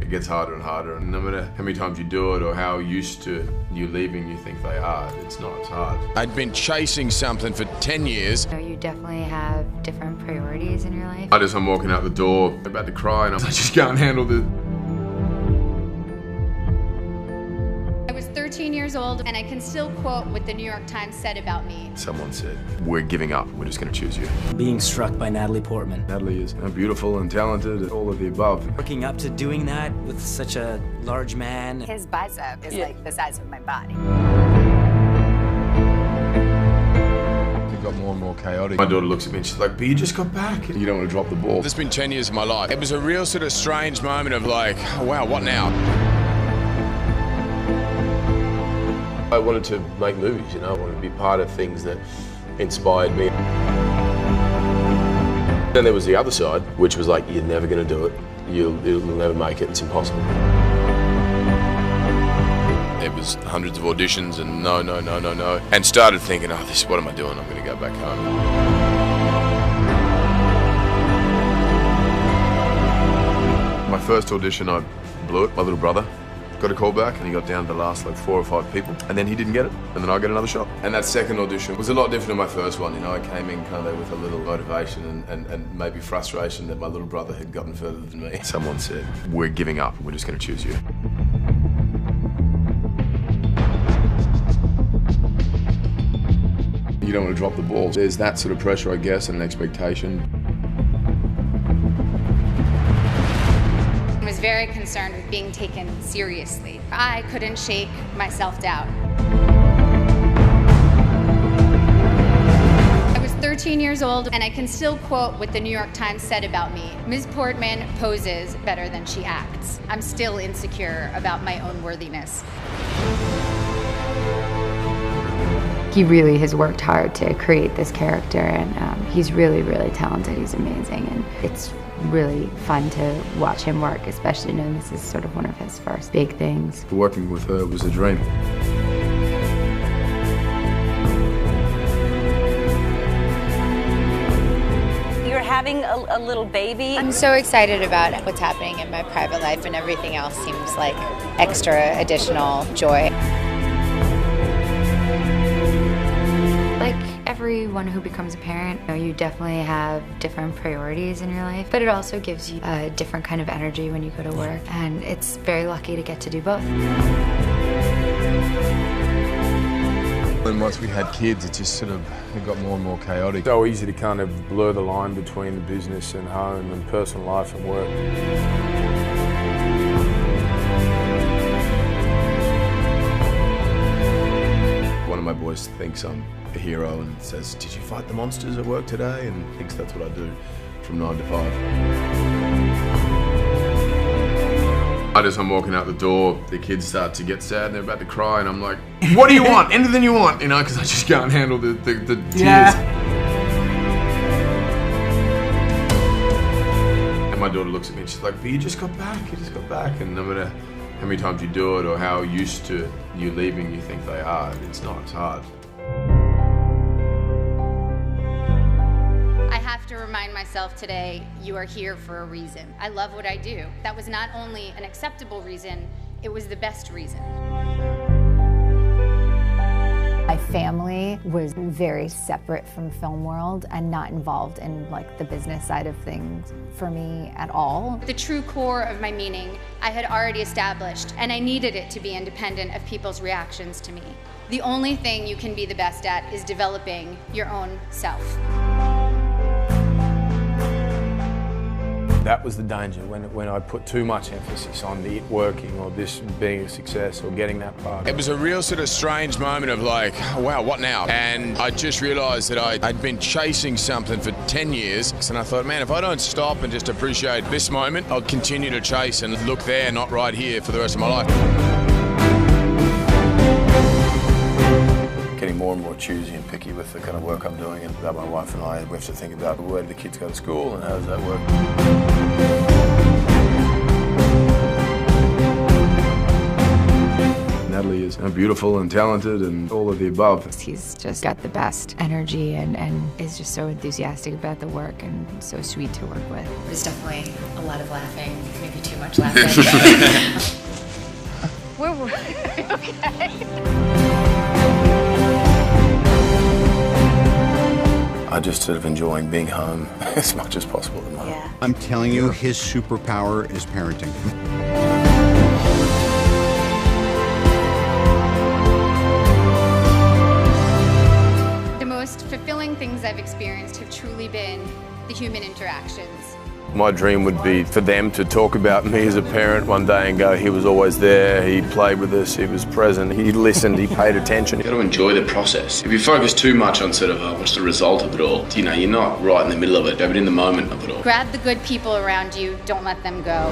It gets harder and harder, and no matter how many times you do it or how used to you leaving you think they are, it's not, it's hard. I'd been chasing something for 10 years. You definitely have different priorities in your life. As I'm walking out the door, about to cry, and I just can't handle this. I was 13 years old, and I can still quote what the New York Times said about me. Someone said, "We're giving up, we're just going to choose you." Being struck by Natalie Portman. Natalie is beautiful and talented, all of the above. Working up to doing that with such a large man. His bicep is like the size of my body. It got more and more chaotic. My daughter looks at me and she's like, "But you just got back. You don't want to drop the ball." It's been 10 years of my life. It was a real sort of strange moment of like, oh, wow, what now? I wanted to make movies, you know, I wanted to be part of things that inspired me. Then there was the other side, which was like, you're never going to do it, you'll never make it, it's impossible. There was hundreds of auditions and no, and started thinking, oh, what am I doing? I'm going to go back home. My first audition, I blew it. My little brother got a call back and he got down to the last like 4 or 5 people, and then he didn't get it, and then I got another shot. And that second audition was a lot different than my first one, you know. I came in kind of with a little motivation and maybe frustration that my little brother had gotten further than me. Someone said, "We're giving up, we're just going to choose you." You don't want to drop the ball. There's that sort of pressure, I guess, and an expectation. I was very concerned with being taken seriously. I couldn't shake my self-doubt. I was 13 years old, and I can still quote what the New York Times said about me. Ms. Portman poses better than she acts. I'm still insecure about my own worthiness. He really has worked hard to create this character, and he's really, really talented. He's amazing, and it's really fun to watch him work, especially knowing this is sort of one of his first big things. Working with her was a dream. You're having a little baby. I'm so excited about what's happening in my private life, and everything else seems like extra additional joy. Like everyone who becomes a parent, you definitely have different priorities in your life, but it also gives you a different kind of energy when you go to work, and it's very lucky to get to do both. And once we had kids, it just sort of got more and more chaotic. So easy to kind of blur the line between the business and home and personal life and work. One of my boys thinks I'm a hero and says, "Did you fight the monsters at work today?" and thinks that's what I do from 9 to 5. As I'm walking out the door, the kids start to get sad and they're about to cry, and I'm like, "What do you want? Anything you want," you know, because I just can't handle the tears. Yeah. And my daughter looks at me and she's like, "But you just got back, you just got back," and no matter how many times you do it or how used to you leaving you think they are, it's not, it's hard. I have to remind myself today, you are here for a reason. I love what I do. That was not only an acceptable reason, it was the best reason. My family was very separate from the film world and not involved in like the business side of things for me at all. The true core of my meaning I had already established, and I needed it to be independent of people's reactions to me. The only thing you can be the best at is developing your own self. That was the danger, when I put too much emphasis on it working or this being a success or getting that part. It was a real sort of strange moment of like, oh, wow, what now? And I just realised that I'd been chasing something for 10 years, and I thought, man, if I don't stop and just appreciate this moment, I'll continue to chase and look there, not right here, for the rest of my life. Getting more and more choosy and picky with the kind of work I'm doing, and my wife and I, we have to think about where do the kids go to school and how does that work. Natalie is beautiful and talented and all of the above. He's just got the best energy and is just so enthusiastic about the work and so sweet to work with. There's definitely a lot of laughing, maybe too much laughing. Where were we? Okay. I'm just sort of enjoying being home as much as possible at the moment. Yeah. I'm telling you, his superpower is parenting. The most fulfilling things I've experienced have truly been the human interactions. My dream would be for them to talk about me as a parent one day and go, he was always there, he played with us, he was present, he listened, he paid attention. You've got to enjoy the process. If you focus too much on sort of what's the result of it all, you know, you're not right in the middle of it, but in the moment of it all. Grab the good people around you, don't let them go.